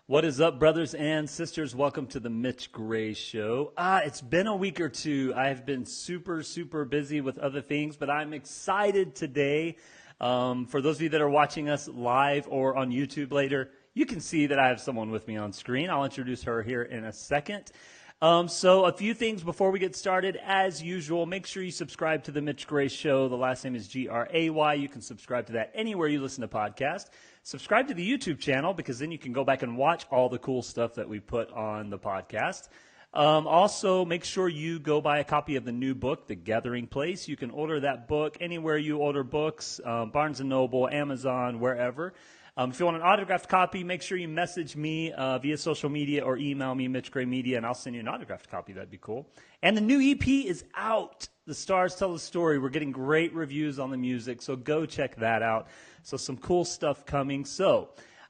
What is up, brothers and sisters? Welcome to the Mitch Gray Show. It's been a week or two. I've been super busy with other things, but I'm excited today. For those of you that are watching us live or on YouTube later, you can see that I have someone with me on screen. I'll introduce her here in a second. So a few things before we get started. As usual, make sure you subscribe to the Mitch Gray Show. The last name is Gray. You can subscribe to that anywhere you listen to podcasts. Subscribe to the YouTube channel because then you can go back and watch all the cool stuff that we put on the podcast. Also, make sure you go buy a copy of the new book, The Gathering Place. You can order that book anywhere you order books, Barnes & Noble, Amazon, wherever. If you want an autographed copy, make sure you message me via social media or email me, Mitch Gray Media, and I'll send you an autographed copy. That'd be cool. And the new EP is out. The Stars Tell the Story. We're getting great reviews on the music, so go check that out. So some cool stuff coming. So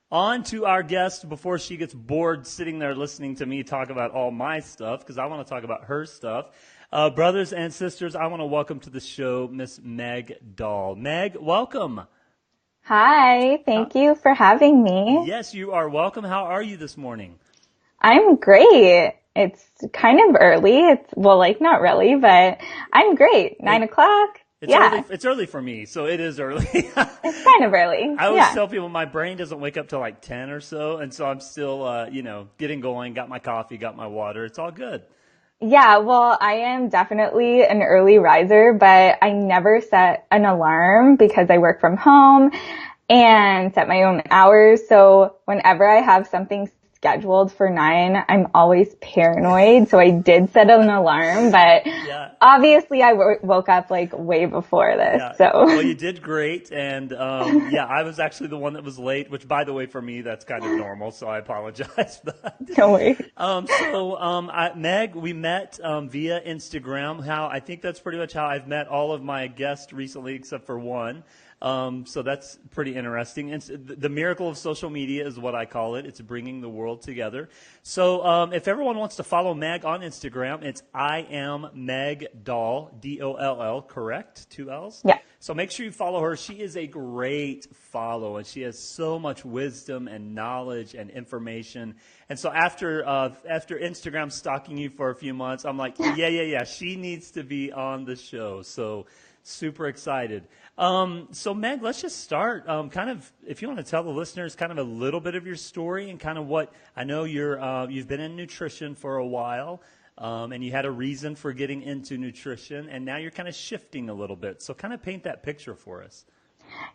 on to our guest before she gets bored sitting there listening to me talk about all my stuff, because I want to talk about her stuff. Brothers and sisters, I want to welcome to the show Miss Meg Doll. Meg, welcome. Hi, thank you for having me. Yes, you are welcome. How are you this morning? I'm great. It's kind of early. Not really, but I'm great. 9 o'clock. It's early for me, so it is early. It's kind of early. I always tell people my brain doesn't wake up till like 10 or so, and so I'm still, getting going, got my coffee, got my water. It's all good. Yeah, well, I am definitely an early riser, but I never set an alarm because I work from home and set my own hours. So whenever I have something scheduled for 9, I'm always paranoid. So I did set an alarm, but obviously I woke up like way before this. Yeah. So well, you did great, and I was actually the one that was late, which by the way for me that's kind of normal, so I apologize for that. No worries. Meg, we met via Instagram. I think that's pretty much how I've met all of my guests recently, except for one. So that's pretty interesting. And the miracle of social media is what I call it. It's bringing the world together. So if everyone wants to follow Meg on Instagram, it's I am Meg Doll, Doll, correct? 2 L's? Yeah. So make sure you follow her. She is a great follow, and she has so much wisdom and knowledge and information. And so after Instagram stalking you for a few months, I'm like, yeah, she needs to be on the show. So super excited. So Meg, let's just start. If you want to tell the listeners kind of a little bit of your story and kind of what I know you've been in nutrition for a while, and you had a reason for getting into nutrition, and now you're kind of shifting a little bit. So kind of paint that picture for us.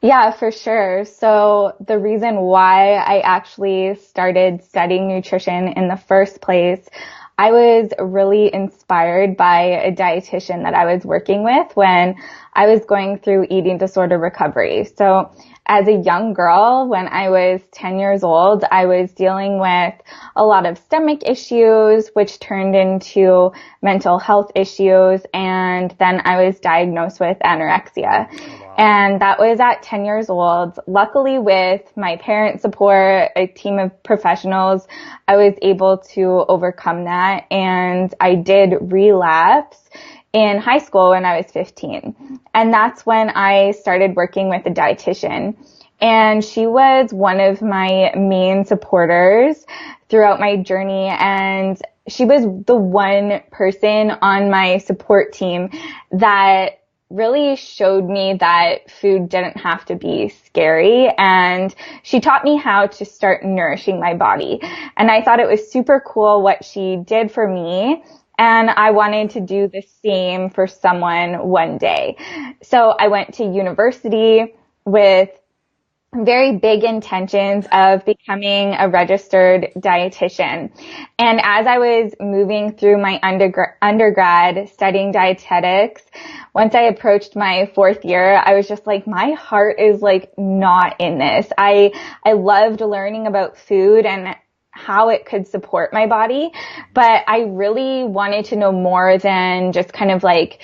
Yeah, for sure. So the reason why I actually started studying nutrition in the first place, I was really inspired by a dietitian that I was working with when I was going through eating disorder recovery. So as a young girl, when I was 10 years old, I was dealing with a lot of stomach issues, which turned into mental health issues. And then I was diagnosed with anorexia. Oh, wow. And that was at 10 years old. Luckily, with my parents' support, a team of professionals, I was able to overcome that. And I did relapse in high school when I was 15. And that's when I started working with a dietitian. And she was one of my main supporters throughout my journey. And she was the one person on my support team that really showed me that food didn't have to be scary, and she taught me how to start nourishing my body. And I thought it was super cool what she did for me, and I wanted to do the same for someone one day. So I went to university with very big intentions of becoming a registered dietitian. And as I was moving through my undergrad studying dietetics, once I approached my 4th year, I was just like, my heart is like not in this. I loved learning about food and how it could support my body, but I really wanted to know more than just kind of like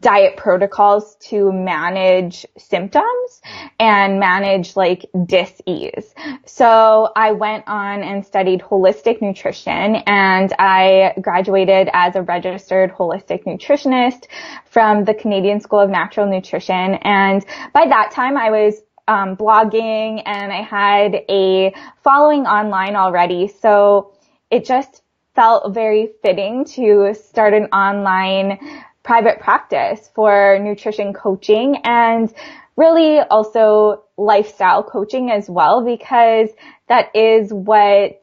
diet protocols to manage symptoms and manage like dis-ease. So I went on and studied holistic nutrition, and I graduated as a registered holistic nutritionist from the Canadian School of Natural Nutrition. And by that time I was blogging, and I had a following online already. So it just felt very fitting to start an online private practice for nutrition coaching and really also lifestyle coaching as well, because that is what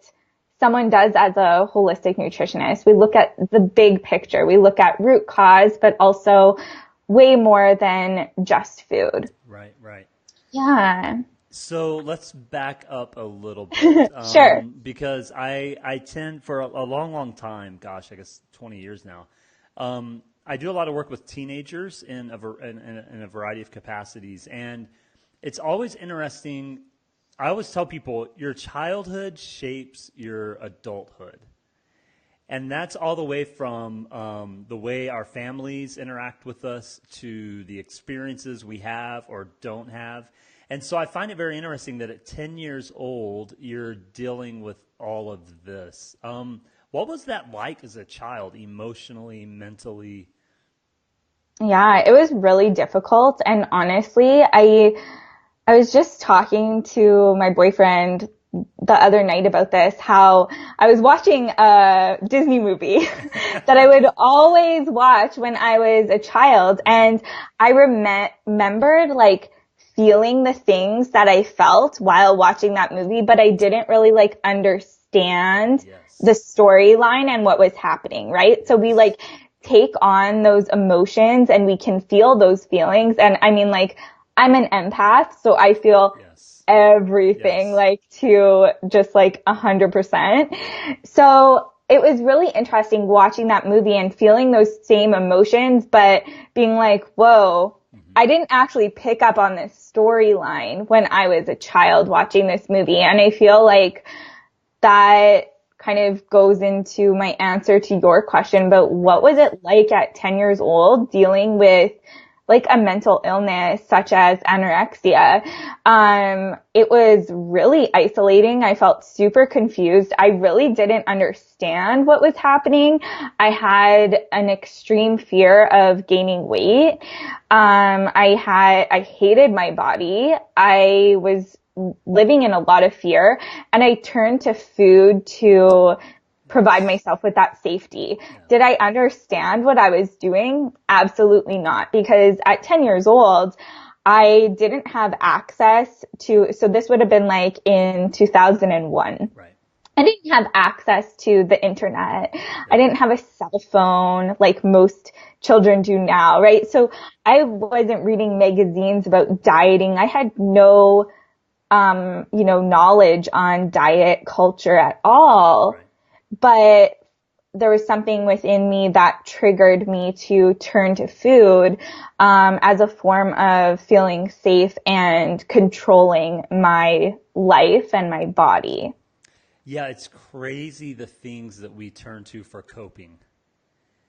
someone does as a holistic nutritionist. We look at the big picture. We look at root cause, but also way more than just food. Right, right. Yeah. So let's back up a little bit, Sure. because I tend for a long, long time, gosh, I guess 20 years now, I do a lot of work with teenagers in a variety of capacities, and it's always interesting. I always tell people your childhood shapes your adulthood. And that's all the way from the way our families interact with us to the experiences we have or don't have. And so I find it very interesting that at 10 years old, you're dealing with all of this. What was that like as a child, emotionally, mentally? Yeah, it was really difficult. And honestly, I was just talking to my boyfriend the other night about this, how I was watching a Disney movie that I would always watch when I was a child. And I remembered like feeling the things that I felt while watching that movie, but I didn't really like understand the Yes. storyline and what was happening, right? So we Yes. like take on those emotions and we can feel those feelings. And I mean, like, I'm an empath, so I feel Yes. everything Yes. like to just like 100%. So it was really interesting watching that movie and feeling those same emotions, but being like, whoa, Hmm. I didn't actually pick up on this storyline when I was a child watching this movie. And I feel like that kind of goes into my answer to your question about what Right. was it like at 10 years old dealing with like a mental illness such as anorexia. It was really isolating. I felt super confused. I really didn't understand what was happening. I had an extreme fear of gaining weight. I hated my body. I was living in a lot of fear, and I turned to food to provide Yes. myself with that safety. Yeah. Did I understand what I was doing? Absolutely not, because at 10 years old, I didn't have access to, so this would have been like in 2001. Right. I didn't have access to the internet. I Yep. didn't have a cell phone like most children do now, right? So I wasn't reading magazines about dieting. I had no knowledge on diet culture at all. Right. But there was something within me that triggered me to turn to food, as a form of feeling safe and controlling my life and my body. Yeah, it's crazy the things that we turn to for coping.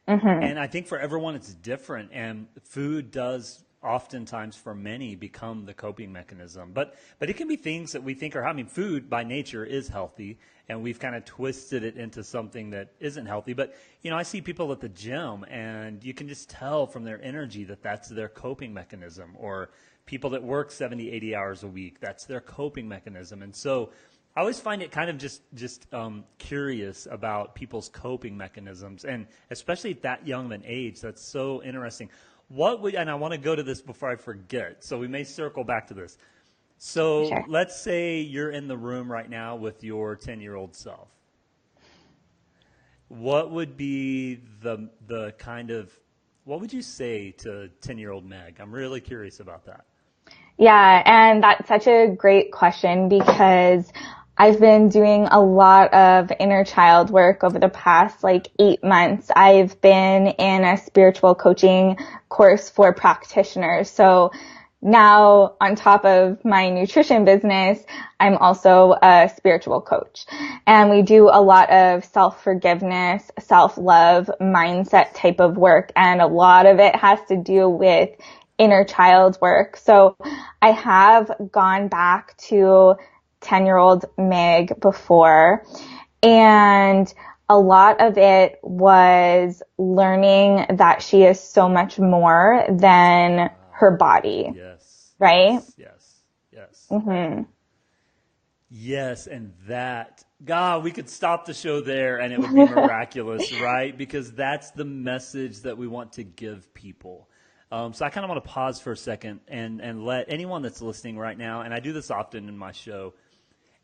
Hmm. And I think for everyone it's different, and food does oftentimes for many become the coping mechanism. But it can be things that we think are, I mean, food by nature is healthy, and we've kind of twisted it into something that isn't healthy. But I see people at the gym, and you can just tell from their energy that that's their coping mechanism, or people that work 70, 80 hours a week, that's their coping mechanism. And so I always find it kind of just curious about people's coping mechanisms, and especially at that young of an age. That's so interesting. And I want to go to this before I forget, so we may circle back to this. So Sure. let's say you're in the room right now with your 10-year-old self. What would be the kind of, what would you say to 10-year-old Meg? I'm really curious about that. Yeah, and that's such a great question because I've been doing a lot of inner child work over the past like 8 months. I've been in a spiritual coaching course for practitioners. So now on top of my nutrition business, I'm also a spiritual coach. And we do a lot of self-forgiveness, self-love, mindset type of work. And a lot of it has to do with inner child work. So I have gone back to 10-year-old Meg before, and a lot of it was learning that she is so much more than her Wow. body, Yes, right? yes, yes, yes. Mm-hmm. Yes, and that, God, we could stop the show there and it would be miraculous, right? Because that's the message that we want to give people. So I kind of want to pause for a second and let anyone that's listening right now, and I do this often in my show,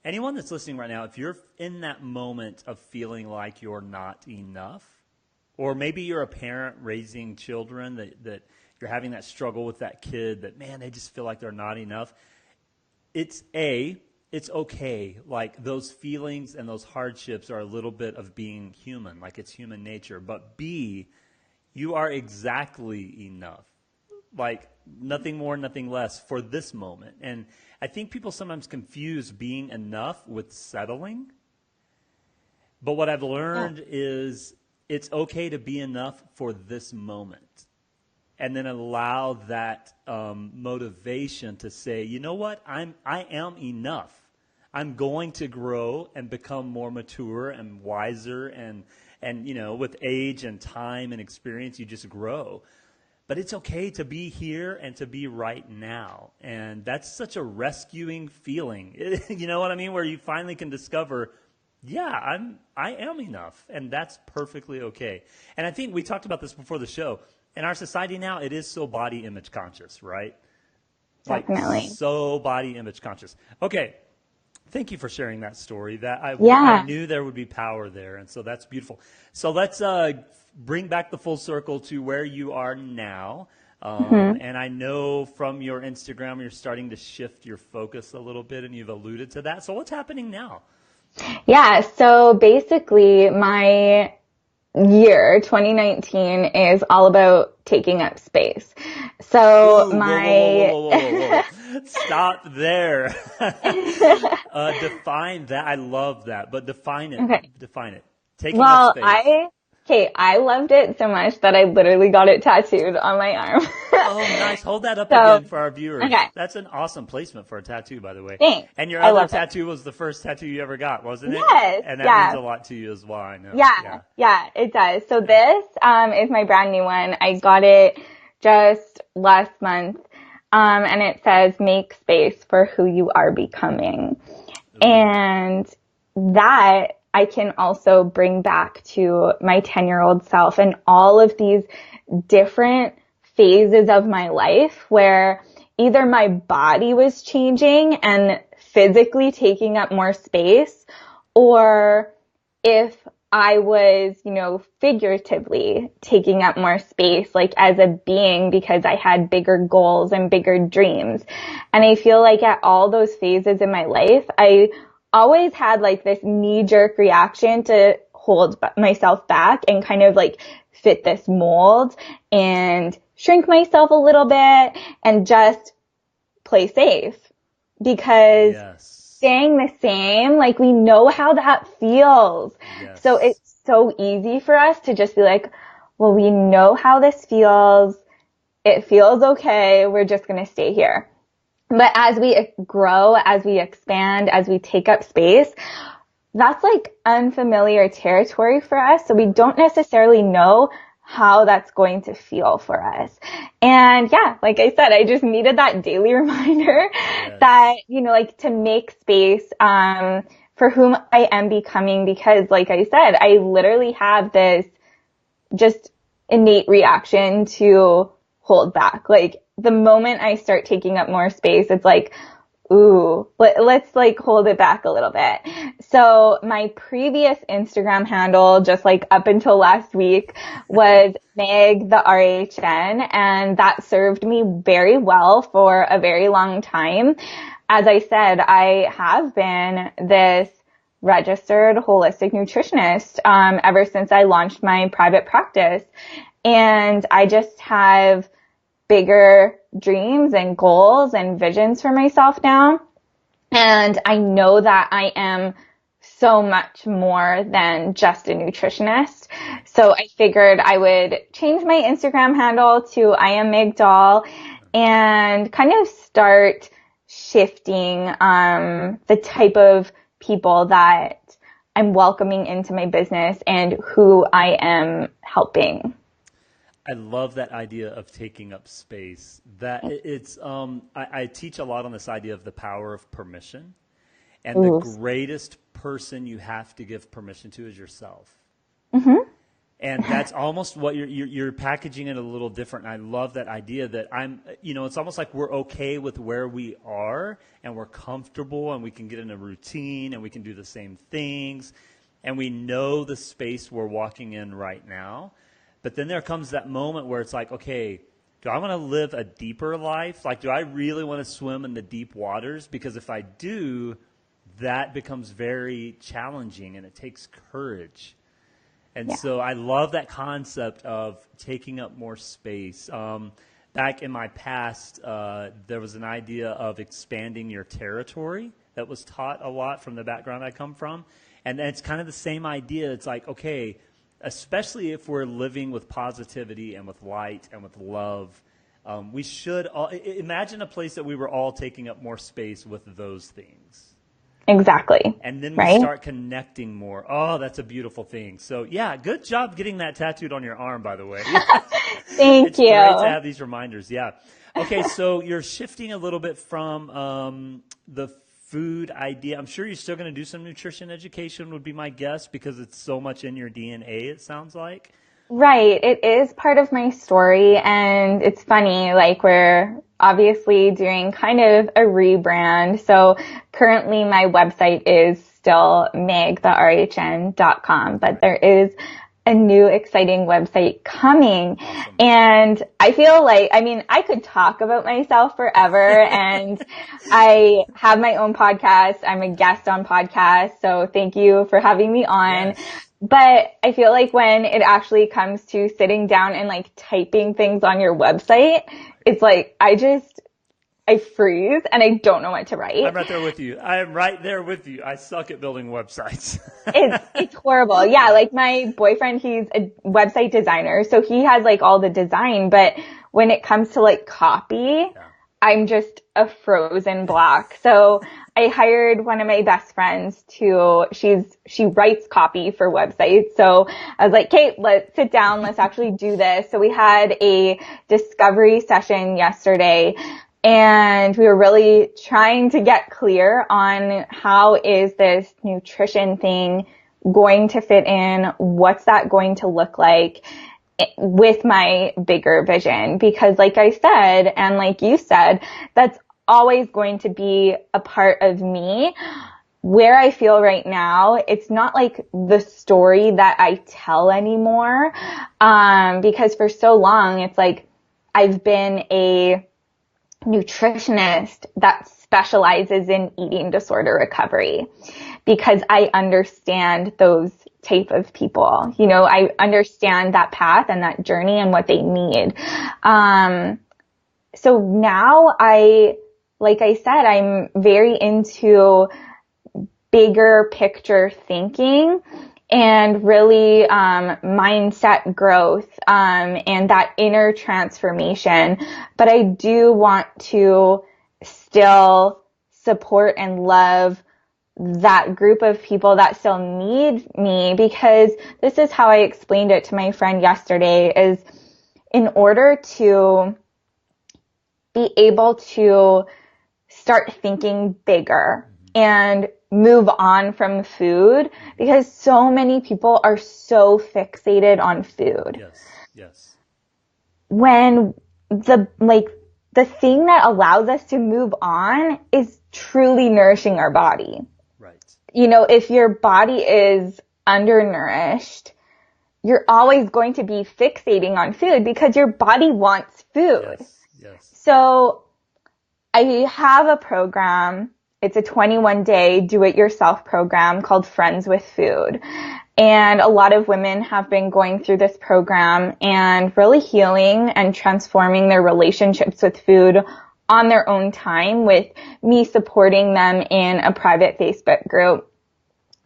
anyone that's listening right now, if you're in that moment of feeling like you're not enough, or maybe you're a parent raising children that you're having that struggle with that kid that, man, they just feel like they're not enough. It's okay. Like those feelings and those hardships are a little bit of being human, like it's human nature. But B, you are exactly enough. Like nothing more, nothing less for this moment. And I think people sometimes confuse being enough with settling. But what I've learned is it's okay to be enough for this moment. And then allow that motivation to say, you know what, I am enough. I'm going to grow and become more mature and wiser, and with age and time and experience, you just grow. But it's okay to be here and to be right now, and that's such a rescuing feeling. You know what I mean? Where you finally can discover, yeah, I am enough, and that's perfectly okay. And I think we talked about this before the show. In our society now, it is so body image conscious, right? Definitely. Like so body image conscious. Okay, thank you for sharing that story. That I knew there would be power there, and so that's beautiful. So let's bring back the full circle to where you are now. And I know from your Instagram you're starting to shift your focus a little bit, and you've alluded to that. So what's happening now? Yeah, so basically my year 2019 is all about taking up space. So whoa. Stop there. Define that. I love that, but define it. Okay. Define it. Taking up space. I loved it so much that I literally got it tattooed on my arm. Oh, nice. Hold that up again for our viewers. Okay. That's an awesome placement for a tattoo, by the way. Thanks. And your other tattoo was the first tattoo you ever got, wasn't it? Yes. And that means a lot to you as well, I know. Yeah, it does. So this is my brand new one. I got it just last month. And it says, make space for who you are becoming. Ooh. And that I can also bring back to my 10-year-old self and all of these different phases of my life where either my body was changing and physically taking up more space, or if I was, figuratively taking up more space, like as a being, because I had bigger goals and bigger dreams. And I feel like at all those phases in my life, I always had like this knee-jerk reaction to hold myself back and kind of like fit this mold and shrink myself a little bit and just play safe, because staying the same, like we know how that feels. Yes. So it's so easy for us to just be like, well, we know how this feels. It feels okay. We're just going to stay here. But as we grow, as we expand, as we take up space, that's like unfamiliar territory for us. So we don't necessarily know how that's going to feel for us. And yeah, like I said, I just needed that daily reminder that, like to make space, for whom I am becoming, because like I said, I literally have this just innate reaction to hold back. Like the moment I start taking up more space, it's like, ooh, let's like hold it back a little bit. So my previous Instagram handle, just like up until last week, was Meg the RHN, and that served me very well for a very long time. As I said, I have been this registered holistic nutritionist ever since I launched my private practice. And I just have bigger dreams and goals and visions for myself now. And I know that I am so much more than just a nutritionist. So I figured I would change my Instagram handle to I am Meg Doll and kind of start shifting the type of people that I'm welcoming into my business and who I am helping. I love that idea of taking up space. That it's I teach a lot on this idea of the power of permission, and the Ooh. greatest person you have to give permission to is yourself. Mm-hmm. And that's almost what you're packaging it a little different. And I love that idea that it's almost like we're okay with where we are and we're comfortable and we can get in a routine and we can do the same things and we know the space we're walking in right now. But then there comes that moment where it's like, okay, do I want to live a deeper life? Like, do I really want to swim in the deep waters? Because if I do, that becomes very challenging and it takes courage. And so I love that concept of taking up more space. Back in my past, there was an idea of expanding your territory that was taught a lot from the background I come from. And it's kind of the same idea. It's like, okay, especially if we're living with positivity and with light and with love, we should imagine a place that we were all taking up more space with those things. Exactly. And then we start connecting more. Oh, that's a beautiful thing. So, yeah, good job getting that tattooed on your arm, by the way. Thank it's you. It's great to have these reminders. Yeah. Okay, so you're shifting a little bit from the food idea. I'm sure you're still going to do some nutrition education would be my guess because it's so much in your DNA, it sounds like. Right. It is part of my story. And it's funny, like we're obviously doing kind of a rebrand. So currently my website is still megtherhn.com, but there is a new exciting website coming. Awesome. And I feel like, I could talk about myself forever and I have my own podcast. I'm a guest on podcasts. So thank you for having me on. Yes. But I feel like when it actually comes to sitting down and like typing things on your website, it's like I freeze and I don't know what to write. I'm right there with you. I am right there with you. I suck at building websites. It's horrible. Yeah, like my boyfriend, he's a website designer, so he has like all the design, but when it comes to like copy, I'm just a frozen block. So I hired one of my best friends she writes copy for websites. So I was like, Kate, let's sit down. Let's actually do this. So we had a discovery session yesterday and we were really trying to get clear on how is this nutrition thing going to fit in? What's that going to look like with my bigger vision? Because like I said, and like you said, that's always going to be a part of me. Where I feel right now, it's not like the story that I tell anymore. Because for so long, it's like I've been a nutritionist that specializes in eating disorder recovery because I understand those type of people. You know, I understand that path and that journey and what they need. So now like I said, I'm very into bigger picture thinking and really mindset growth and that inner transformation. But I do want to still support and love that group of people that still need me, because this is how I explained it to my friend yesterday, is in order to be able to start thinking bigger and move on from food, because so many people are so fixated on food. Yes. When the thing that allows us to move on is truly nourishing our body. Right. You know, if your body is undernourished, you're always going to be fixating on food because your body wants food. Yes. So I have a program. It's a 21-day do-it-yourself program called Friends with Food. And a lot of women have been going through this program and really healing and transforming their relationships with food on their own time, with me supporting them in a private Facebook group.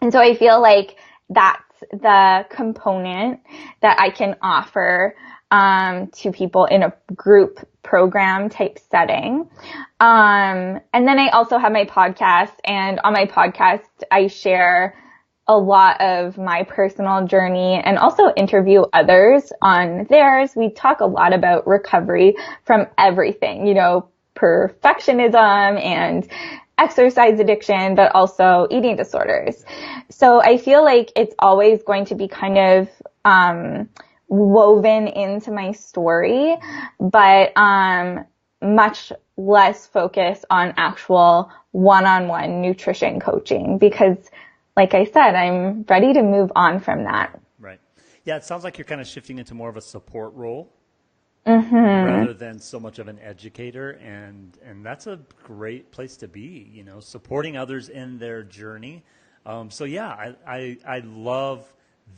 And so I feel like that's the component that I can offer to people in a group program type setting. And then I also have my podcast, and on my podcast, I share a lot of my personal journey and also interview others on theirs. We talk a lot about recovery from everything, perfectionism and exercise addiction, but also eating disorders. So I feel like it's always going to be kind of woven into my story, but much less focus on actual one-on-one nutrition coaching because, like I said, I'm ready to move on from that. Right. Yeah, it sounds like you're kind of shifting into more of a support role Mm-hmm. rather than so much of an educator, and that's a great place to be, supporting others in their journey. So yeah, I love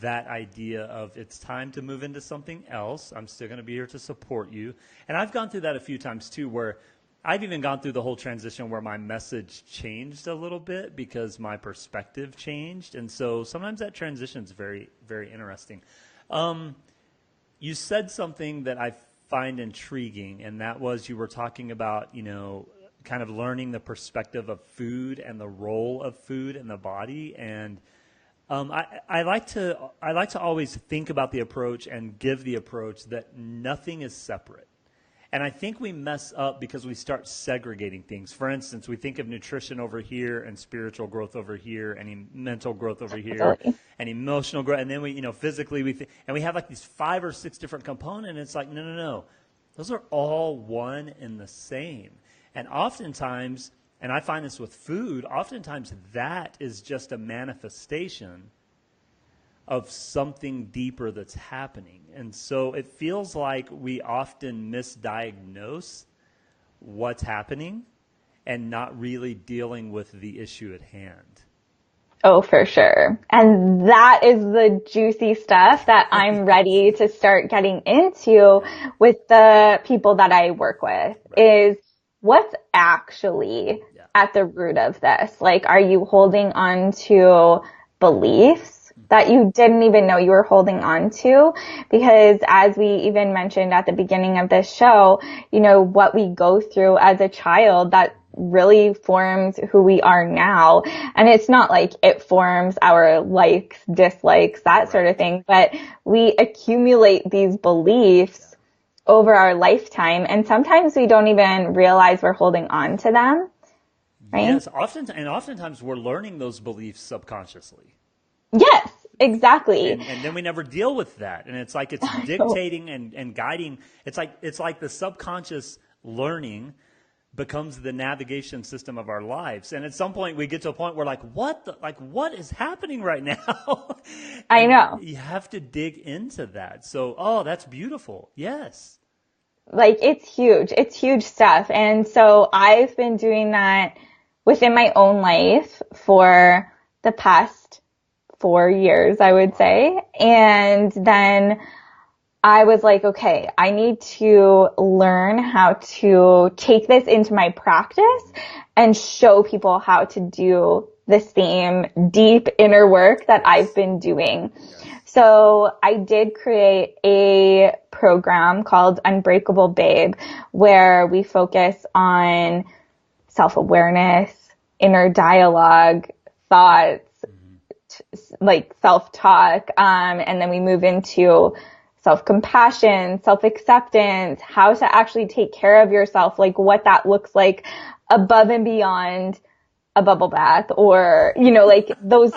that idea of it's time to move into something else. I'm still going to be here to support you. And I've gone through that a few times too, where I've even gone through the whole transition where my message changed a little bit because my perspective changed. And so sometimes that transition is very, very interesting. You said something that I find intriguing, and that was you were talking about, kind of learning the perspective of food and the role of food in the body. And I like to always think about the approach and give the approach that nothing is separate. And I think we mess up because we start segregating things. For instance, we think of nutrition over here and spiritual growth over here and mental growth over here and emotional growth. And then we, physically and we have like these 5 or 6 different components. And it's like, no. Those are all one and the same. And oftentimes, and I find this with food, oftentimes that is just a manifestation of something deeper that's happening. And so it feels like we often misdiagnose what's happening and not really dealing with the issue at hand. Oh, for sure. And that is the juicy stuff that I'm ready to start getting into with the people that I work with is what's actually at the root of this? Like, are you holding on to beliefs that you didn't even know you were holding on to? Because as we even mentioned at the beginning of this show, what we go through as a child that really forms who we are now. And it's not like it forms our likes, dislikes, that sort of thing, but we accumulate these beliefs over our lifetime. And sometimes we don't even realize we're holding on to them. Right? Yes, oftentimes we're learning those beliefs subconsciously. Yes, exactly. And then we never deal with that. And it's like it's dictating and guiding. It's like the subconscious learning becomes the navigation system of our lives. And at some point we get to a point where what is happening right now? I know. You have to dig into that. So, that's beautiful. Yes. Like it's huge. It's huge stuff. And so I've been doing that within my own life for the past 4 years, I would say. And then I was like, okay, I need to learn how to take this into my practice and show people how to do the same deep inner work that I've been doing. So I did create a program called Unbreakable Babe, where we focus on self-awareness, inner dialogue, thoughts, like self-talk, and then we move into self-compassion, self-acceptance, how to actually take care of yourself, like what that looks like above and beyond a bubble bath or, like those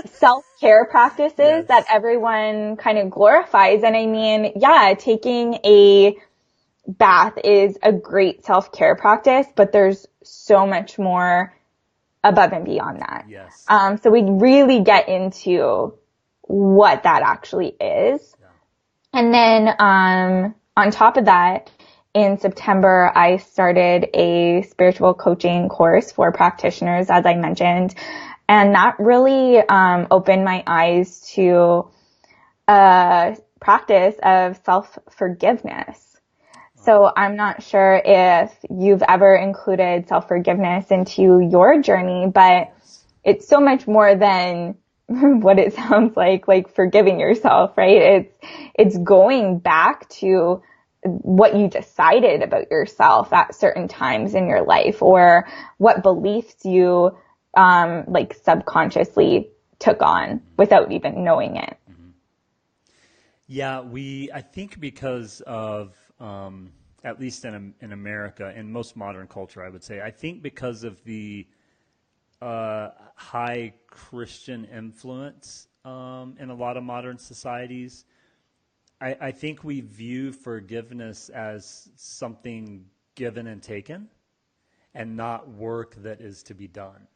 self-care practices that everyone kind of glorifies. And I mean, taking a bath is a great self-care practice, but there's so much more above and beyond that. Yes. So we really get into what that actually is. Yeah. And then, on top of that, in September, I started a spiritual coaching course for practitioners, as I mentioned. And that really, opened my eyes to a practice of self-forgiveness. So I'm not sure if you've ever included self-forgiveness into your journey, but it's so much more than what it sounds like forgiving yourself, right? It's going back to what you decided about yourself at certain times in your life or what beliefs you, subconsciously took on without even knowing it. Yeah, I think because of, at least in America, in most modern culture, I would say, I think because of the high Christian influence in a lot of modern societies, I think we view forgiveness as something given and taken and not work that is to be done.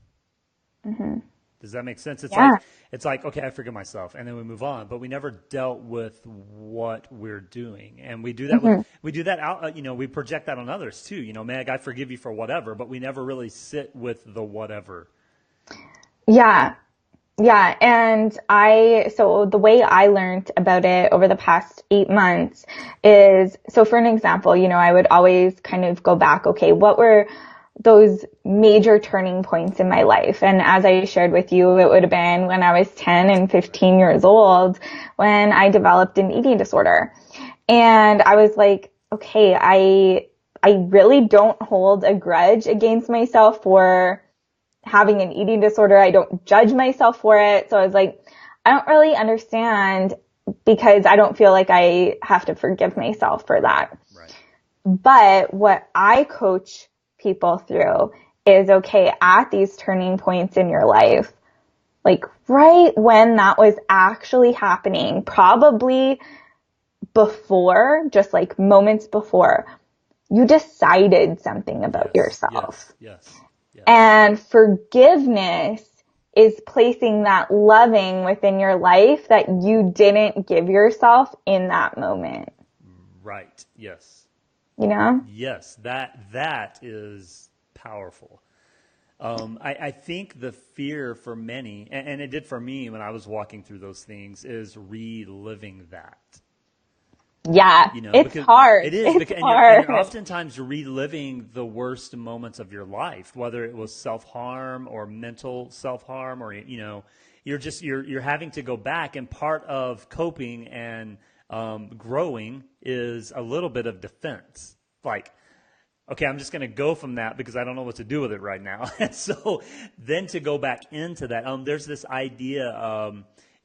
Mm-hmm. Does that make sense? Yeah. It's like, okay, I forgive myself, and then we move on. But we never dealt with what we're doing, and we do that out. We project that on others too. Meg, I forgive you for whatever, but we never really sit with the whatever. Yeah. Yeah. And so the way I learned about it over the past 8 months is, so for an example, I would always kind of go back, okay, what were those major turning points in my life? And as I shared with you, it would have been when I was 10 and 15 years old when I developed an eating disorder. And I was like, okay, I really don't hold a grudge against myself for having an eating disorder. I don't judge myself for it. So I was like, I don't really understand, because I don't feel like I have to forgive myself for that. Right. But what I coach people through is, okay, at these turning points in your life, like right when that was actually happening, probably before, just like moments before, you decided something about yourself. Yes. And forgiveness is placing that loving within your life that you didn't give yourself in that moment. Right. Yes. Yes, that is powerful. I think the fear for many, and it did for me when I was walking through those things, is reliving that. Yeah, it's hard. It is, it's hard. You're oftentimes reliving the worst moments of your life, whether it was self-harm or mental self-harm, or you're having to go back. And part of coping and growing is a little bit of defense, like, okay, I'm just going to go from that because I don't know what to do with it right now. And so then to go back into that, there's this idea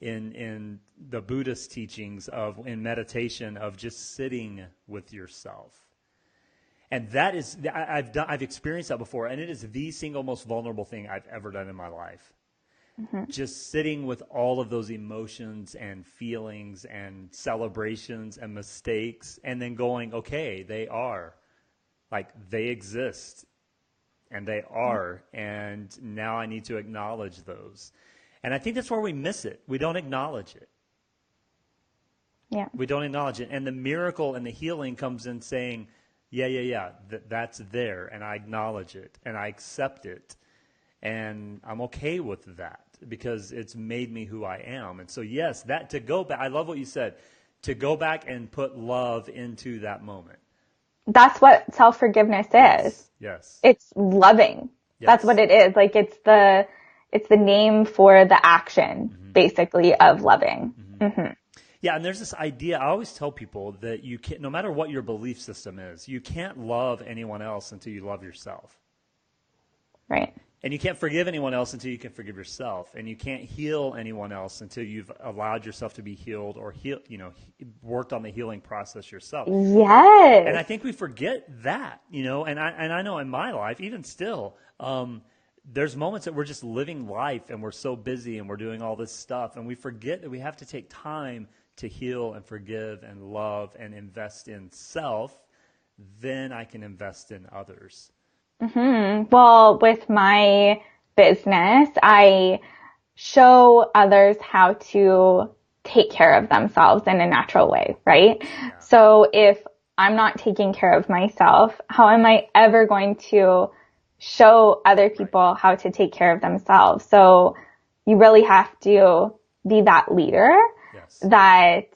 in the Buddhist teachings in meditation of just sitting with yourself. And that is, I've experienced that before, and it is the single most vulnerable thing I've ever done in my life. Mm-hmm. Just sitting with all of those emotions and feelings and celebrations and mistakes, and then going, okay, they exist, and they are, and now I need to acknowledge those. And I think that's where we miss it. We don't acknowledge it. Yeah. We don't acknowledge it. And the miracle and the healing comes in saying, that's there, and I acknowledge it, and I accept it, and I'm okay with that because it's made me who I am. And so, yes, that to go back, I love what you said, to go back and put love into that moment. That's what self-forgiveness is. Yes. It's loving. Yes. That's what it is. Like it's the name for the action, basically, of loving. Mm-hmm. Yeah, and there's this idea, I always tell people that you can't, no matter what your belief system is, you can't love anyone else until you love yourself. Right. And you can't forgive anyone else until you can forgive yourself. And you can't heal anyone else until you've allowed yourself to be healed or worked on the healing process yourself. Yes. And I think we forget that, and I know in my life, even still, there's moments that we're just living life and we're so busy and we're doing all this stuff, and we forget that we have to take time to heal and forgive and love and invest in self. Then I can invest in others. Mm-hmm. Well, with my business, I show others how to take care of themselves in a natural way, right? Yeah. So if I'm not taking care of myself, how am I ever going to show other people how to take care of themselves? So you really have to be that leader that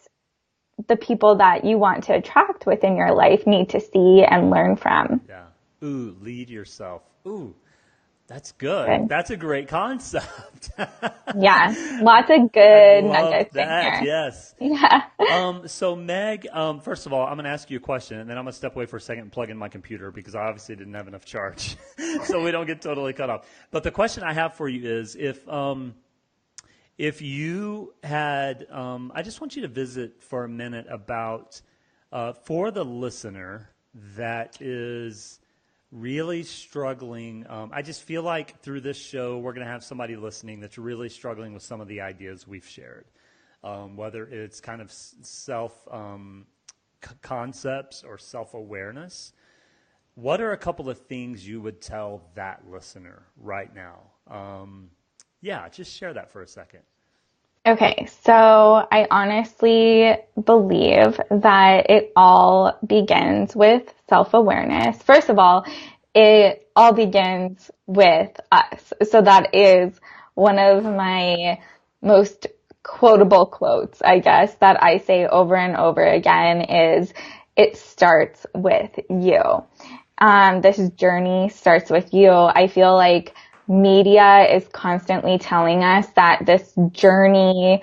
the people that you want to attract within your life need to see and learn from. Yeah. Ooh, lead yourself. Ooh, that's good. That's a great concept. Yeah, lots of good nuggets in here. Yes. Yeah. So Meg, first of all, I'm going to ask you a question, and then I'm going to step away for a second and plug in my computer because I obviously didn't have enough charge, so we don't get totally cut off. But the question I have for you is, If you had, I just want you to visit for a minute about, for the listener that is really struggling. I just feel like through this show, we're going to have somebody listening that's really struggling with some of the ideas we've shared, whether it's kind of self concepts or self awareness. What are a couple of things you would tell that listener right now? Yeah, just share that for a second. Okay, so I honestly believe that it all begins with self-awareness. First of all, it all begins with us. So that is one of my most quotable quotes, I guess, that I say over and over again is it starts with you. This journey starts with you. I feel like media is constantly telling us that this journey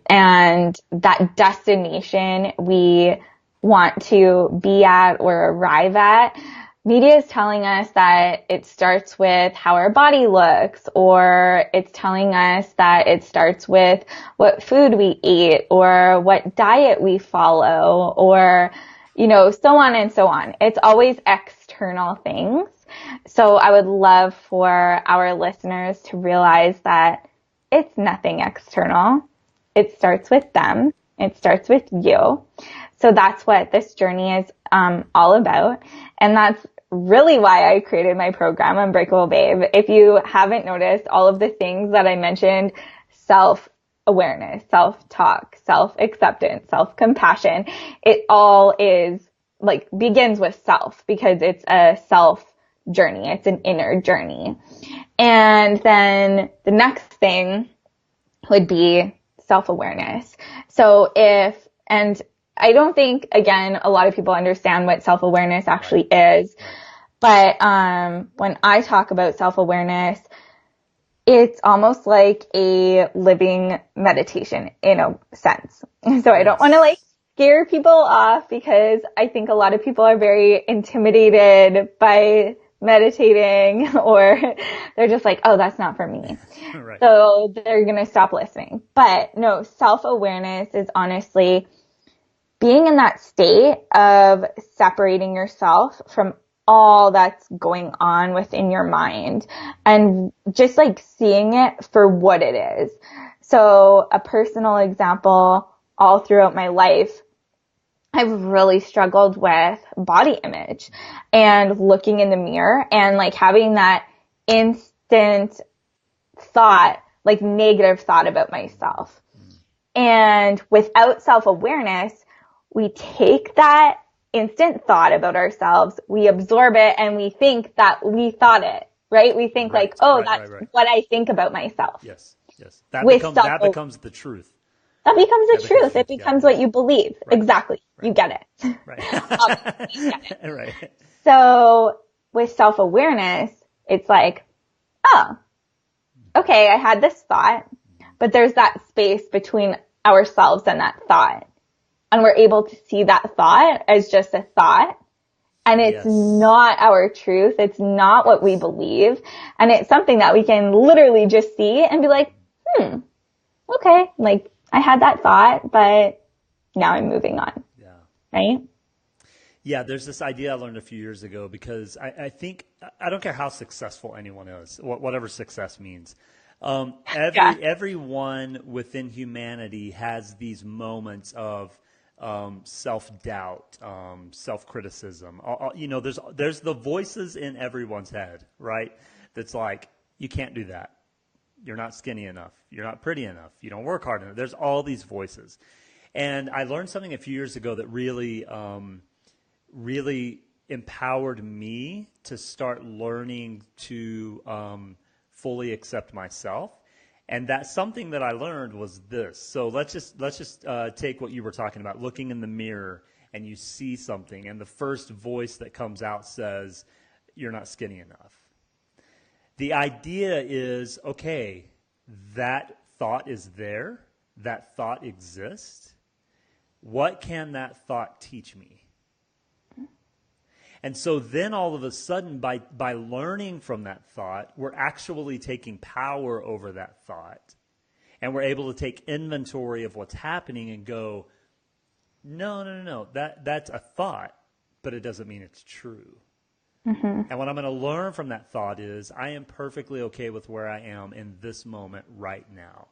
and that destination we want to be at or arrive at, media is telling us that it starts with how our body looks, or it's telling us that it starts with what food we eat or what diet we follow, or so on and so on. It's always external things. So I would love for our listeners to realize that it's nothing external. It starts with them. It starts with you. So that's what this journey is all about. And that's really why I created my program, Unbreakable Babe. If you haven't noticed, all of the things that I mentioned, self-awareness, self-talk, self-acceptance, self-compassion, it all begins with self, because it's a self journey. It's an inner journey. And then the next thing would be self-awareness. And I don't think, again, a lot of people understand what self-awareness actually is. But when I talk about self-awareness, it's almost like a living meditation in a sense. So I don't want to scare people off, because I think a lot of people are very intimidated by meditating, or they're just like, oh, that's not for me. Right. So they're going to stop listening. But no, self-awareness is honestly being in that state of separating yourself from all that's going on within your mind and just seeing it for what it is. So a personal example, all throughout my life, I've really struggled with body image and looking in the mirror and having that instant thought, negative thought about myself. And without self-awareness, we take that instant thought about ourselves, we absorb it, and we think that we thought it, right? We think that's what I think about myself. Yes. That becomes the truth. That becomes the truth. It becomes what you believe. Right. Exactly. Right. You get it. Right. You get it. Right. So with self-awareness, it's oh, okay, I had this thought, but there's that space between ourselves and that thought. And we're able to see that thought as just a thought. And it's not our truth. It's not what we believe. And it's something that we can literally just see and be like, okay, I had that thought, but now I'm moving on. Yeah. Right? Yeah, there's this idea I learned a few years ago, because I think, I don't care how successful anyone is, whatever success means. Everyone within humanity has these moments of self-doubt, self-criticism. There's the voices in everyone's head, right? That's you can't do that. You're not skinny enough. You're not pretty enough. You don't work hard enough. There's all these voices. And I learned something a few years ago that really, really empowered me to start learning to fully accept myself. And that's something that I learned was this. So let's just take what you were talking about, looking in the mirror and you see something, and the first voice that comes out says, "You're not skinny enough." The idea is, okay, that thought is there, that thought exists. What can that thought teach me? And so then all of a sudden, by learning from that thought, we're actually taking power over that thought. And we're able to take inventory of what's happening and go, no. That's a thought, but it doesn't mean it's true. And what I'm going to learn from that thought is I am perfectly okay with where I am in this moment right now.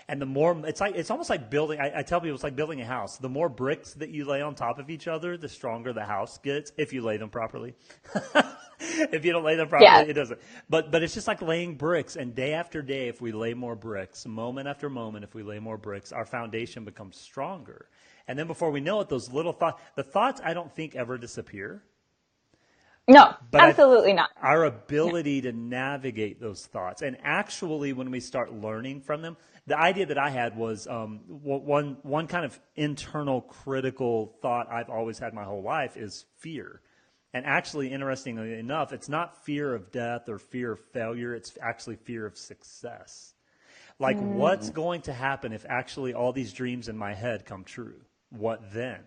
And the more, it's almost like building, I tell people it's like building a house. The more bricks that you lay on top of each other, the stronger the house gets if you lay them properly. If you don't lay them properly, it doesn't. But it's just like laying bricks. And day after day, if we lay more bricks, moment after moment, if we lay more bricks, our foundation becomes stronger. And then before we know it, those little thoughts, the thoughts I don't think ever disappear. No, but absolutely not. Our ability to navigate those thoughts. And actually, when we start learning from them, the idea that I had was one kind of internal critical thought I've always had my whole life is fear. And actually, interestingly enough, it's not fear of death or fear of failure. It's actually fear of success. Like, what's going to happen if actually all these dreams in my head come true? What then?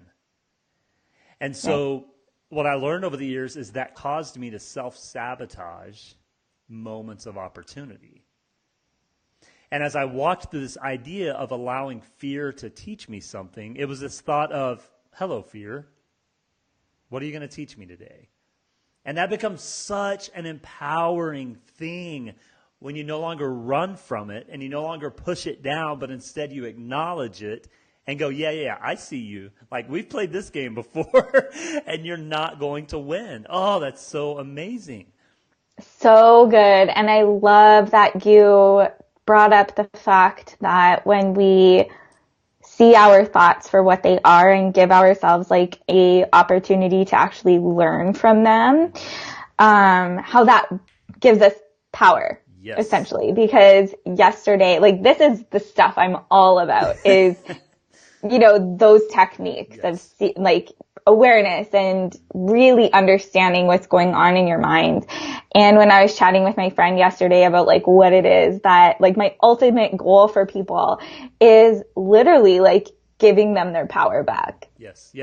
And so what I learned over the years is that caused me to self-sabotage moments of opportunity. And as I walked through this idea of allowing fear to teach me something, it was this thought of, hello, fear. What are you going to teach me today? And that becomes such an empowering thing when you no longer run from it and you no longer push it down, but instead you acknowledge it and go, yeah, I see you. Like, we've played this game before and you're not going to win. Oh, that's so amazing. So good. And I love that you brought up the fact that when we see our thoughts for what they are and give ourselves like a opportunity to actually learn from them, how that gives us power. Yes. Essentially, because yesterday, like, this is the stuff I'm all about is, those techniques of like awareness and really understanding what's going on in your mind. And when I was chatting with my friend yesterday about like what it is that like my ultimate goal for people is literally like giving them their power back. Yes.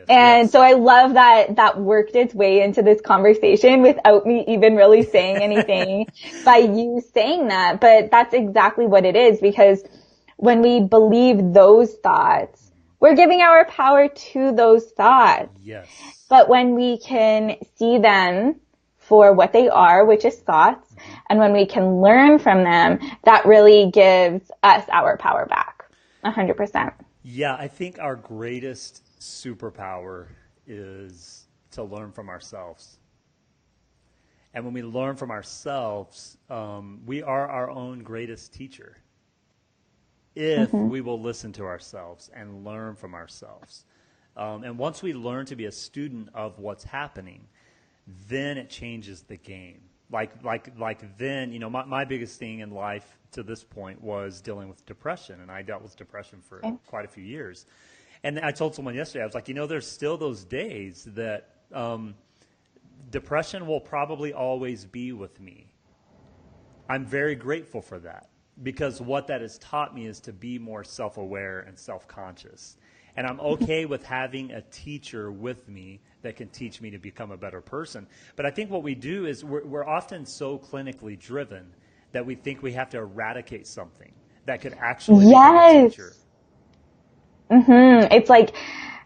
And so I love that worked its way into this conversation without me even really saying anything by you saying that. But that's exactly what it is, because when we believe those thoughts, we're giving our power to those thoughts. Yes. But when we can see them for what they are, which is thoughts, and when we can learn from them, that really gives us our power back. 100%. Yeah, I think our greatest superpower is to learn from ourselves. And when we learn from ourselves, we are our own greatest teacher. If we will listen to ourselves and learn from ourselves. And once we learn to be a student of what's happening, then it changes the game. Like then, my biggest thing in life to this point was dealing with depression, and I dealt with depression for quite a few years. And I told someone yesterday, I was like, there's still those days that depression will probably always be with me. I'm very grateful for that, because what that has taught me is to be more self-aware and self-conscious. And I'm okay with having a teacher with me that can teach me to become a better person. But I think what we do is we're often so clinically driven that we think we have to eradicate something that could actually become a teacher. It's like,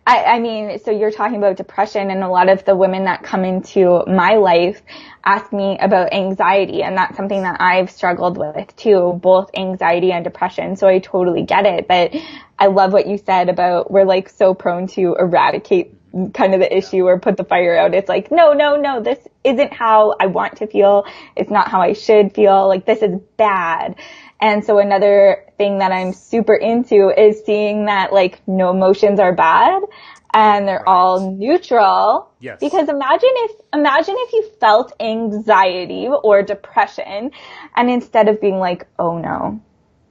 I mean, so you're talking about depression, and a lot of the women that come into my life ask me about anxiety, and that's something that I've struggled with too, both anxiety and depression. So I totally get it. But I love what you said about we're like so prone to eradicate kind of the issue or put the fire out. It's like, no, this isn't how I want to feel. It's not how I should feel. Like, this is bad. And so another thing that I'm super into is seeing that like no emotions are bad and they're all neutral. Yes. Because imagine if you felt anxiety or depression, and instead of being like, oh no,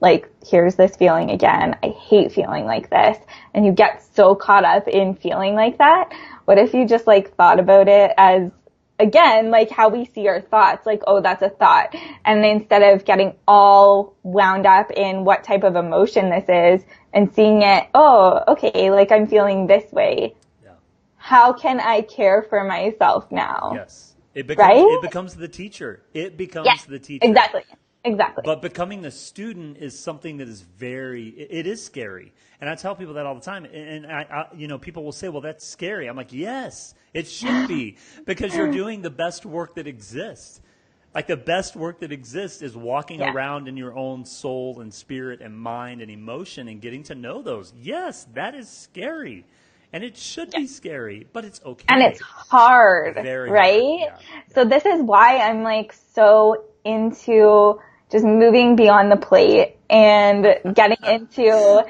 like, here's this feeling again, I hate feeling like this, and you get so caught up in feeling like that, what if you just like thought about it as, again, like how we see our thoughts, like, oh, that's a thought. And instead of getting all wound up in what type of emotion this is and seeing it, oh, okay, like I'm feeling this way. Yeah. How can I care for myself now? Yes. It becomes the teacher. It becomes the teacher. Exactly. Exactly. But becoming a student is something that is it is scary. And I tell people that all the time. And people will say, well, that's scary. I'm like, yes, it should be, because you're doing the best work that exists. Like, the best work that exists is walking around in your own soul and spirit and mind and emotion and getting to know those. Yes, that is scary. And it should be scary, but it's okay. And it's hard, Very right? hard. Yeah. So this is why I'm like so into just moving beyond the plate and getting into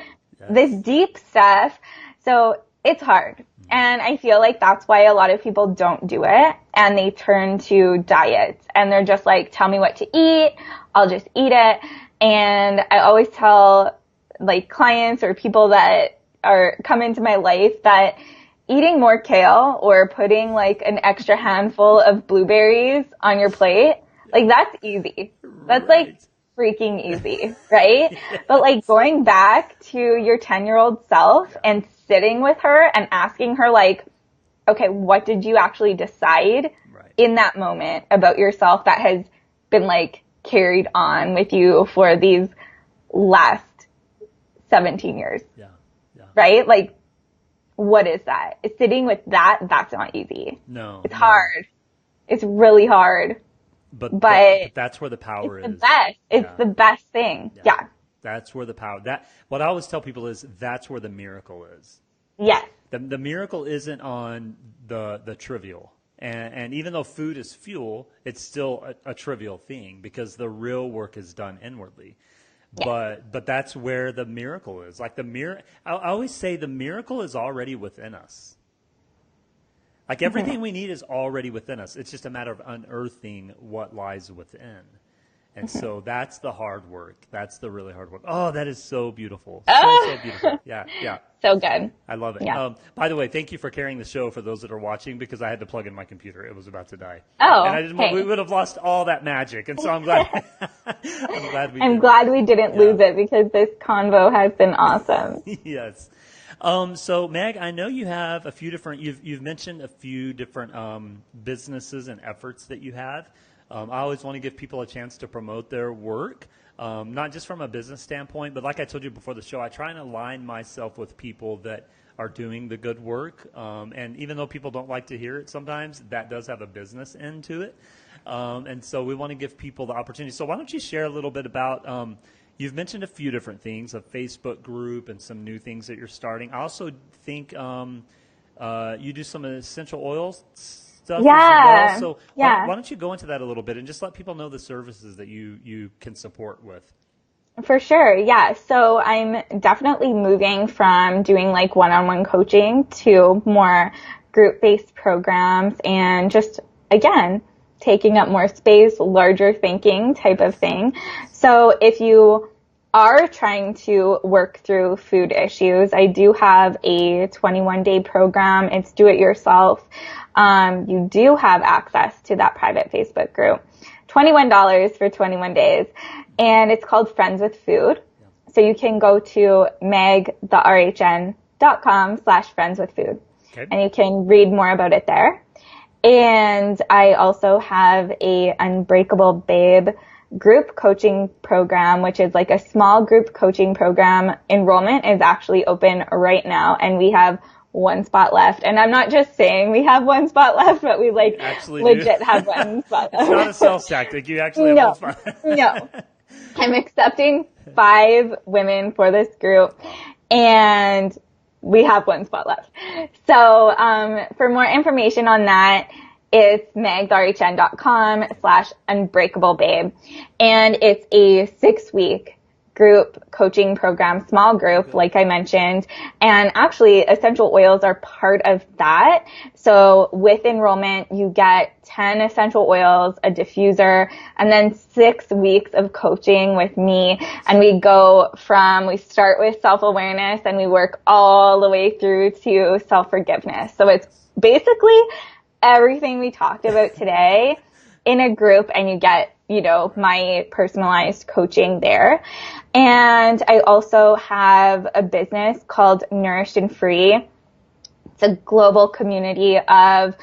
this deep stuff. So it's hard. And I feel like that's why a lot of people don't do it, and they turn to diets, and they're just like, tell me what to eat, I'll just eat it. And I always tell like clients or people that come into my life that eating more kale or putting like an extra handful of blueberries on your plate, like, that's easy. That's like freaking easy, right? Yes. But like going back to your 10-year-old self and sitting with her and asking her like, okay, what did you actually decide in that moment about yourself that has been like carried on with you for these last 17 years? Yeah. Right? Like, what is that? Sitting with that's not easy. No. It's hard. It's really hard. But that's where the power is. It's the best. It's the best thing. Yeah. That's where the power. What I always tell people is that's where the miracle is. Yes. The miracle isn't on the trivial. And even though food is fuel, it's still a trivial thing, because the real work is done inwardly. Yeah. But that's where the miracle is. Like, I always say the miracle is already within us. Like, everything we need is already within us. It's just a matter of unearthing what lies within. And so that's the hard work. That's the really hard work. Oh, that is so beautiful. So beautiful. Yeah. So good. I love it. Yeah. By the way, thank you for carrying the show for those that are watching, because I had to plug in my computer. It was about to die. Oh, and we would have lost all that magic. And so I'm glad. I'm glad we didn't lose it, because this convo has been awesome. Yes. So Meg, I know you have a few different. You've mentioned a few different businesses and efforts that you have. I always want to give people a chance to promote their work, not just from a business standpoint, but like I told you before the show, I try and align myself with people that are doing the good work. And even though people don't like to hear it sometimes, that does have a business end to it. And so we want to give people the opportunity. So why don't you share a little bit about, you've mentioned a few different things, a Facebook group and some new things that you're starting. I also think you do some essential oils stuff as well. So why don't you go into that a little bit and just let people know the services that you can support with? For sure. Yeah. So I'm definitely moving from doing like one-on-one coaching to more group-based programs, and just, again, taking up more space, larger thinking type of thing. So if you are trying to work through food issues, I do have a 21-day program. It's do it yourself. You do have access to that private Facebook group. $21 for 21 days. And it's called Friends with Food. So you can go to megtherhn.com/friendswithfood. Okay. And you can read more about it there. And I also have a Unbreakable Babe group coaching program, which is like a small group coaching program. Enrollment is actually open right now, and we have one spot left. And I'm not just saying we have one spot left, but we like actually legit have one spot left. It's not a sales tactic. You actually have one spot. No. I'm accepting 5 women for this group, and we have one spot left. So for more information on that, it's megtherhn.com/unbreakablebabe. And it's a 6-week group coaching program, small group, like I mentioned. And actually, essential oils are part of that. So with enrollment, you get 10 essential oils, a diffuser, and then 6 weeks of coaching with me. And we start with self-awareness, and we work all the way through to self-forgiveness. So it's basically everything we talked about today in a group, and you get, my personalized coaching there. And I also have a business called Nourished and Free. It's a global community of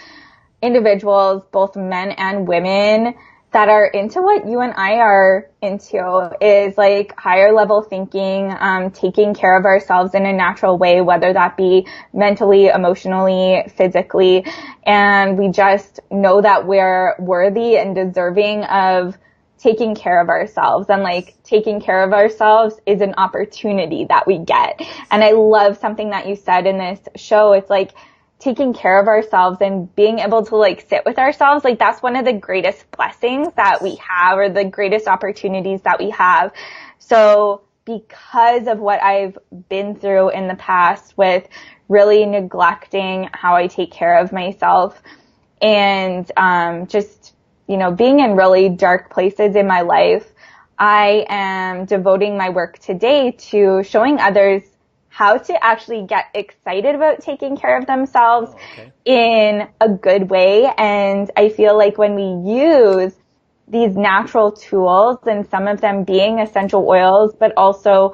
individuals, both men and women, that are into what you and I are into is like higher level thinking, taking care of ourselves in a natural way, whether that be mentally, emotionally, physically. And we just know that we're worthy and deserving of taking care of ourselves, and like taking care of ourselves is an opportunity that we get. And I love something that you said in this show. It's like taking care of ourselves and being able to like sit with ourselves. Like that's one of the greatest blessings that we have, or the greatest opportunities that we have. So because of what I've been through in the past with really neglecting how I take care of myself, and just, being in really dark places in my life, I am devoting my work today to showing others how to actually get excited about taking care of themselves in a good way. And I feel like when we use these natural tools, and some of them being essential oils, but also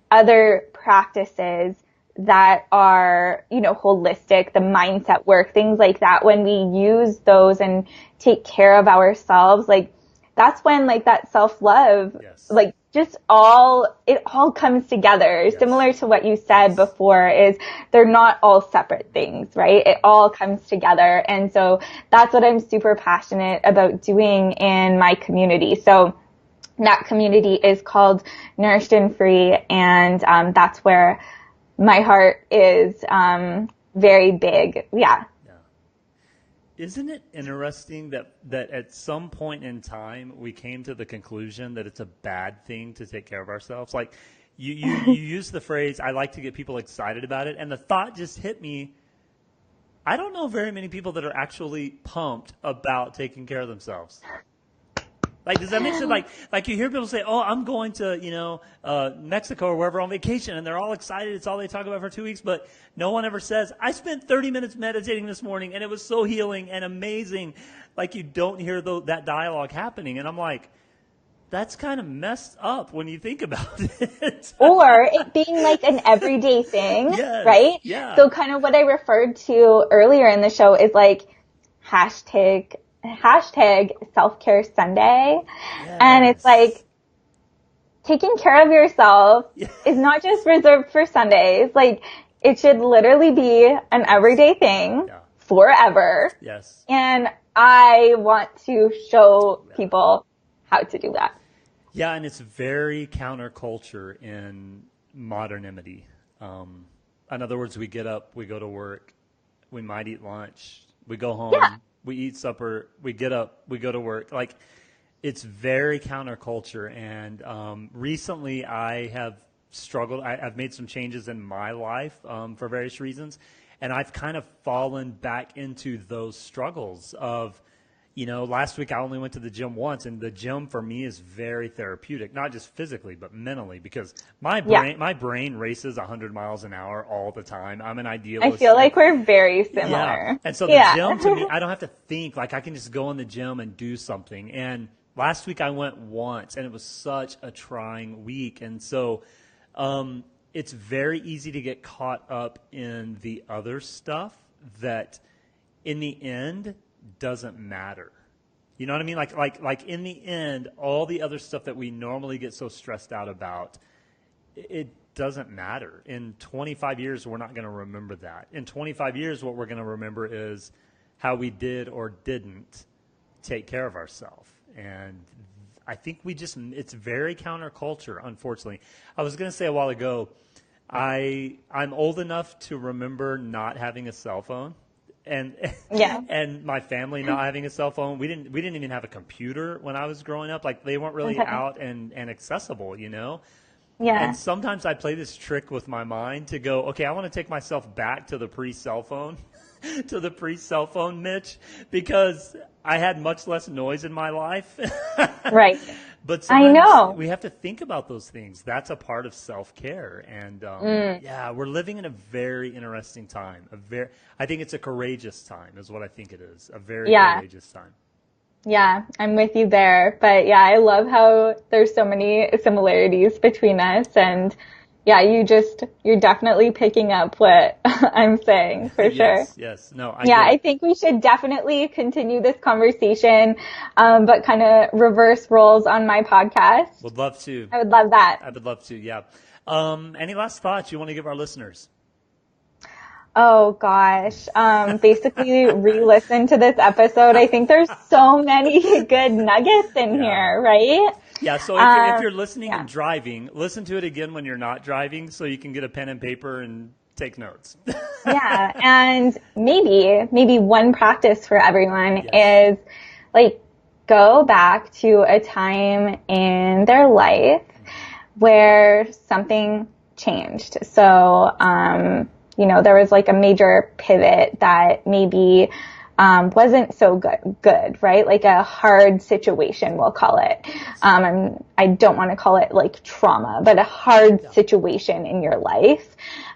other practices that are, holistic, the mindset work, things like that, when we use those and take care of ourselves, like that's when like that self-love, like just it all comes together. Similar to what you said before, is they're not all separate things, right? It all comes together. And so that's what I'm super passionate about doing in my community. So that community is called Nourished and Free. And that's where my heart is very big. Yeah. Isn't it interesting that at some point in time we came to the conclusion that it's a bad thing to take care of ourselves? Like you use the phrase, I like to get people excited about it. And the thought just hit me. I don't know very many people that are actually pumped about taking care of themselves. Like, does that make sense? Like you hear people say, oh, I'm going to, Mexico or wherever on vacation, and they're all excited. It's all they talk about for 2 weeks, but no one ever says, I spent 30 minutes meditating this morning, and it was so healing and amazing. Like, you don't hear that dialogue happening. And I'm like, that's kind of messed up when you think about it. Or it being like an everyday thing, right? Yeah. So kind of what I referred to earlier in the show is like hashtag self-care Sunday. And it's like taking care of yourself is not just reserved for Sundays. Like it should literally be an everyday thing forever. Yes. And I want to show people how to do that. Yeah, and it's very counterculture in modernity. In other words, we get up, we go to work, we might eat lunch, we go home, we eat supper, we get up, we go to work. Like, it's very counterculture. And recently I have struggled. I've made some changes in my life for various reasons. And I've kind of fallen back into those struggles of, last week I only went to the gym once, and the gym for me is very therapeutic, not just physically, but mentally, because my brain races 100 miles an hour all the time. I'm an idealist. I feel like we're very similar. Yeah. And so the gym to me, I don't have to think. Like I can just go in the gym and do something. And last week I went once, and it was such a trying week. And so it's very easy to get caught up in the other stuff that in the end doesn't matter. You know what I mean? Like in the end, all the other stuff that we normally get so stressed out about, it doesn't matter. In 25 years, we're not going to remember that. In 25 years, what we're going to remember is how we did or didn't take care of ourselves. And I think it's very counterculture, unfortunately. I was going to say a while ago, I'm old enough to remember not having a cell phone. And my family not having a cell phone. We didn't even have a computer when I was growing up. Like they weren't really out and accessible, Yeah. And sometimes I play this trick with my mind to go, okay, I want to take myself back to the pre-cell phone, Mitch, because I had much less noise in my life. Right. But I know we have to think about those things. That's a part of self-care. And we're living in a very interesting time. I think it's a courageous time is what I think it is. A very courageous time. Yeah, I'm with you there. But yeah, I love how there's so many similarities between us. And Yeah, you're definitely picking up what I'm saying for sure. Yes, yes. No, I Yeah, get I it. think we should definitely continue this conversation, but kind of reverse roles on my podcast. Would love to. I would love that. I would love to, yeah. Any last thoughts you want to give our listeners? Oh gosh. Basically re-listen to this episode. I think there's so many good nuggets in Yeah. here, right? Yeah, so if Um, you're listening yeah. and driving, listen to it again when you're not driving so you can get a pen and paper and take notes. Yeah. And maybe one practice for everyone Yes. is like go back to a time in their life where something changed. So, there was like a major pivot that maybe wasn't so good, right? Like a hard situation, we'll call it. I don't want to call it like trauma, but a hard situation in your life.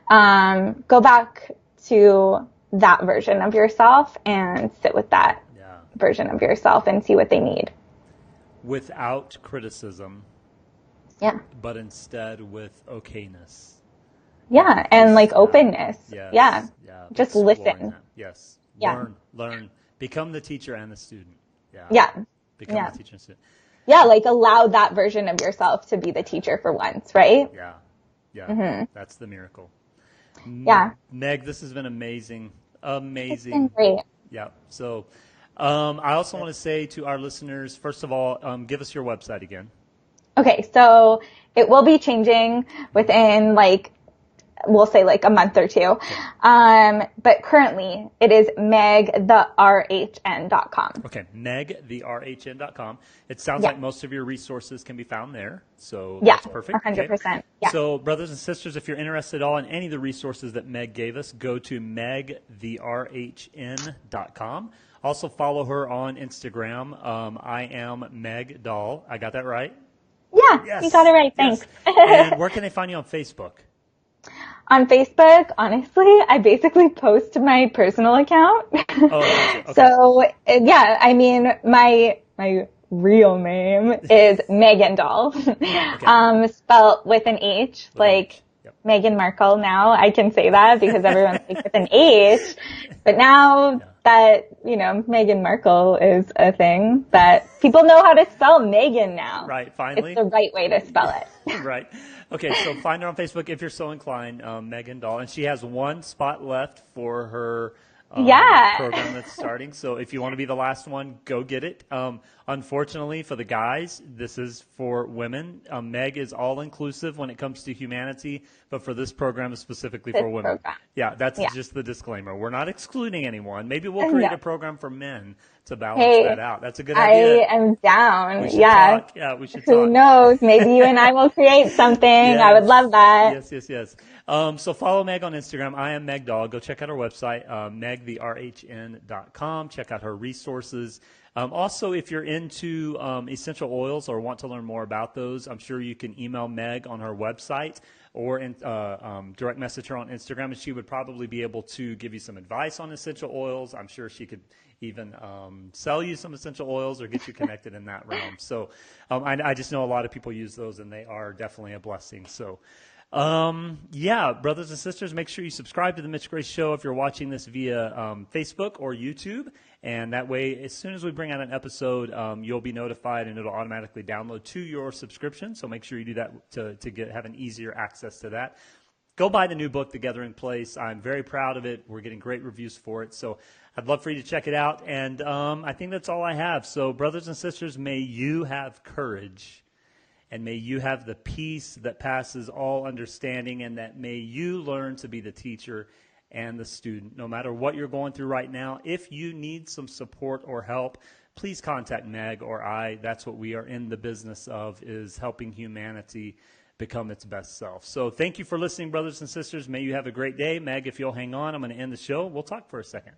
Go back to that version of yourself and sit with that Yeah. version of yourself and see what they need. Without criticism, Yeah. but instead with okayness. Yeah. And like Yeah. openness. Yes. Yeah. Yeah. Just Exploring listen. that. Yes. Yeah. Learn. Become the teacher and the student. Yeah. Yeah. Become Yeah. the teacher and student. Yeah. Like allow that version of yourself to be the teacher for once, right? Yeah. Yeah. That's the miracle. Yeah. Meg, this has been amazing. It's been Amazing. great. Yeah. So I also want to say to our listeners, first of all, give us your website again. Okay. So it will be changing within we'll say like a month or two. But currently it is megtherhn.com. Okay, megtherhn.com. It sounds Yeah. like most of your resources can be found there, so Yeah. that's perfect. 100%. Yeah. So, brothers and sisters, if you're interested at all in any of the resources that Meg gave us, go to megtherhn.com. Also, follow her on Instagram. I am Meg Doll. I got that right? Yeah. Yes. You got it right. Yes. Thanks. And where can they find you on Facebook? On Facebook, honestly, I basically post my personal account. Oh, gotcha. Okay. So, yeah, I mean, my real name is Megan Doll. Spelt with an H, With an like H. Yep. Meghan Markle now. I can say that because everyone speaks with an H. But now that, Meghan Markle is a thing, that people know how to spell Megan now. Right, finally. It's the right way to spell it. Right. Okay, so find her on Facebook if you're so inclined, Megan Doll. And she has one spot left for her program that's starting. So if you want to be the last one, go get it. Unfortunately, for the guys, this is for women. Meg is all-inclusive when it comes to humanity, but for this program is specifically for women. Program. Yeah, that's just the disclaimer. We're not excluding anyone. Maybe we'll create a program for men to balance that out. That's a good idea. I am down. We should Yeah. talk. Yeah, we should Who talk. knows? Maybe you and I will create something. I would love that. Yes. So follow Meg on Instagram. I am Meg Doll. Go check out her website, megtherhn.com. Check out her resources. Also, if you're into essential oils or want to learn more about those, I'm sure you can email Meg on her website or direct message her on Instagram, and she would probably be able to give you some advice on essential oils. I'm sure she could even sell you some essential oils or get you connected in that realm. So I just know a lot of people use those, and they are definitely a blessing. So brothers and sisters, make sure you subscribe to the Mitch Grace Show if you're watching this via Facebook or YouTube. And that way, as soon as we bring out an episode, you'll be notified and it'll automatically download to your subscription. So make sure you do that to have an easier access to that. Go buy the new book, The Gathering Place. I'm very proud of it. We're getting great reviews for it. So I'd love for you to check it out. And I think that's all I have. So brothers and sisters, may you have courage. And may you have the peace that passes all understanding, and that may you learn to be the teacher and the student. No matter what you're going through right now, if you need some support or help, please contact Meg or I. That's what we are in the business of, is helping humanity become its best self. So thank you for listening, brothers and sisters. May you have a great day. Meg, if you'll hang on, I'm going to end the show. We'll talk for a second.